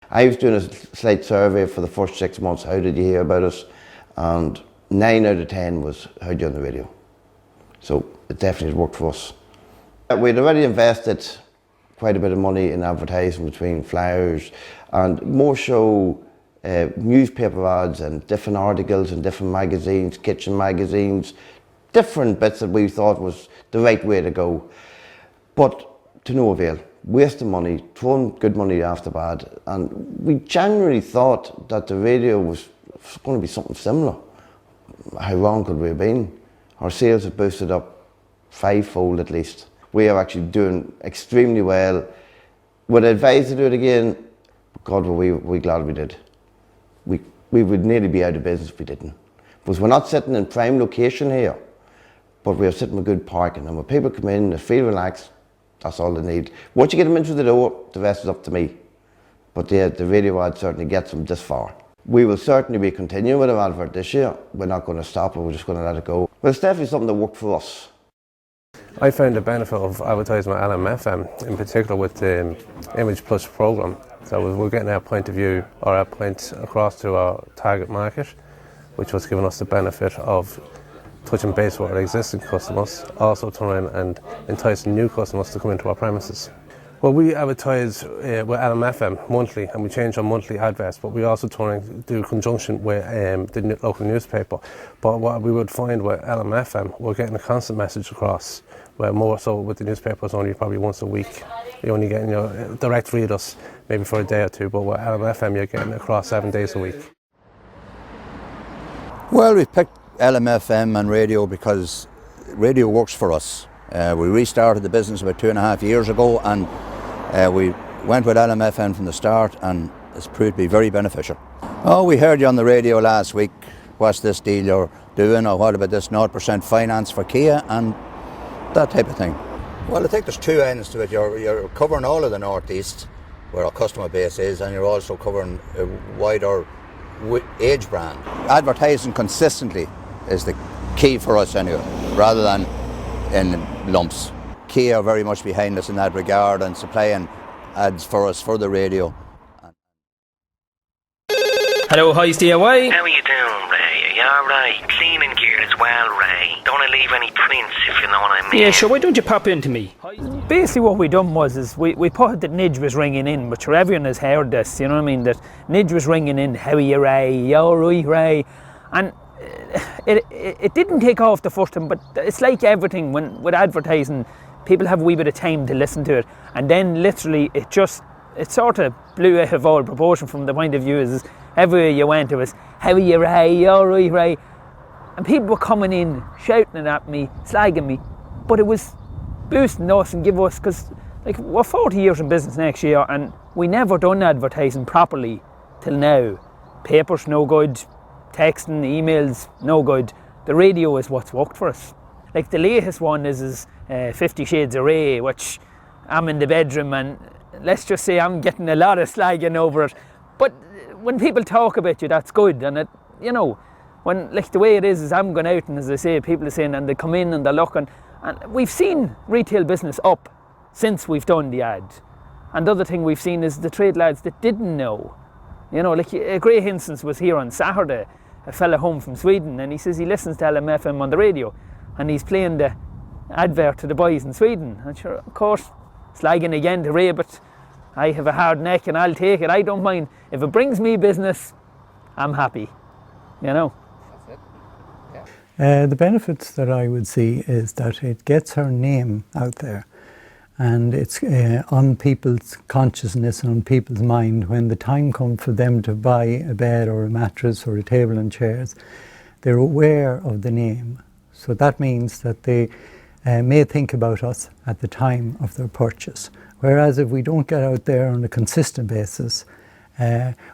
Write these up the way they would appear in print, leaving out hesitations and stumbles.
I was doing a slight survey for the first 6 months, how did you hear about us? And 9 out of 10 was, heard you on the radio. So it definitely worked for us. We'd already invested quite a bit of money in advertising between flyers and more so newspaper ads and different articles in different magazines, kitchen magazines, different bits that we thought was the right way to go. But to no avail. Wasting money, throwing good money after bad, and we genuinely thought that the radio was going to be something similar. How wrong could we have been? Our sales have boosted up 5-fold at least. We are actually doing extremely well. Would I advise to do it again? God, were we glad we did. We would nearly be out of business if we didn't. Because we're not sitting in prime location here, but we are sitting with good parking, and when people come in, they feel relaxed. That's all they need. Once you get them into the door, the rest is up to me. But yeah, the radio ad certainly gets them this far. We will certainly be continuing with our advert this year. We're not going to stop it, we're just going to let it go. But it's definitely something that worked for us. I found the benefit of advertising with LMFM, in particular with the Image Plus programme. So we're getting our point of view, or our point across to our target market, which was giving us the benefit of touching base with our existing customers, also turning and enticing new customers to come into our premises. Well, we advertise with LMFM monthly, and we change our monthly adverts, but we also do conjunction with the local newspaper. But what we would find with LMFM, we're getting a constant message across, where more so with the newspapers only probably once a week. You're only getting your direct readers maybe for a day or two, but with LMFM you're getting across 7 days a week. Well, we picked LMFM and radio because radio works for us. We restarted the business about 2.5 years ago, and we went with LMFM from the start, and it's proved to be very beneficial. Oh, we heard you on the radio last week. What's this deal you're doing, or what about this 0% finance for Kia, and that type of thing. Well, I think there's two ends to it. You're covering all of the northeast, where our customer base is, and you're also covering a wider age brand. Advertising consistently is the key for us anyway, rather than in lumps. Kia are very much behind us in that regard and supplying ads for us for the radio. Hello, High's DIY. How are you doing, Ray? Are you alright? Cleaning gear as well, Ray. Don't want to leave any prints, if you know what I mean. Yeah, sure, why don't you pop into me? Basically what we done was we put that Nidge was ringing in, but sure, everyone has heard this, you know what I mean, that Nidge was ringing in, how are you, Ray? You alright, Ray? And it didn't take off the first time, but it's like everything with advertising, people have a wee bit of time to listen to it, and then literally it sort of blew out of all proportion from the point of view is everywhere you went it was, how are you, Ray? You alright, Ray? And people were coming in, shouting at me, slagging me, but it was boosting us and give us, because like we're 40 years in business next year and we never done advertising properly till now. Papers no good, texting, emails no good. The radio is what's worked for us. Like the latest one is 50 Shades of Ray, which I'm in the bedroom and let's just say I'm getting a lot of slagging over it. But when people talk about you, that's good. And it, you know, when like the way it is I'm going out and as I say, people are saying and they come in and they're looking. And we've seen retail business up since we've done the ad. And the other thing we've seen is the trade lads that didn't know. You know, like a great instance was here on Saturday, a fella home from Sweden, and he says he listens to LMFM on the radio and he's playing the advert to the boys in Sweden. And sure, of course, slagging again to Ray, but I have a hard neck and I'll take it. I don't mind. If it brings me business, I'm happy, you know. That's it. Yeah. The benefits that I would see is that it gets her name out there, and it's on people's consciousness and on people's mind when the time comes for them to buy a bed or a mattress or a table and chairs. They're aware of the name, so that means that they may think about us at the time of their purchase. Whereas if we don't get out there on a consistent basis,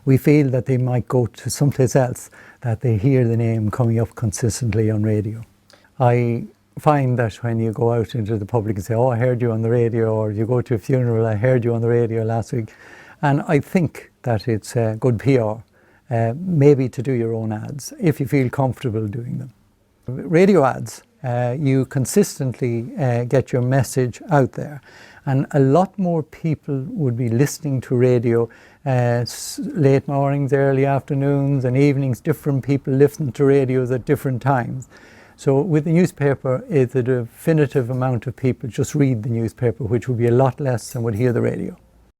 we feel that they might go to someplace else that they hear the name coming up consistently on radio. I find that when you go out into the public and say, oh, I heard you on the radio, or you go to a funeral, I heard you on the radio last week. And I think that it's good PR, maybe to do your own ads, if you feel comfortable doing them. Radio ads you consistently get your message out there. And a lot more people would be listening to radio late mornings, early afternoons and evenings. Different people listen to radios at different times. So with the newspaper, it's a definitive amount of people just read the newspaper, which would be a lot less than would hear the radio.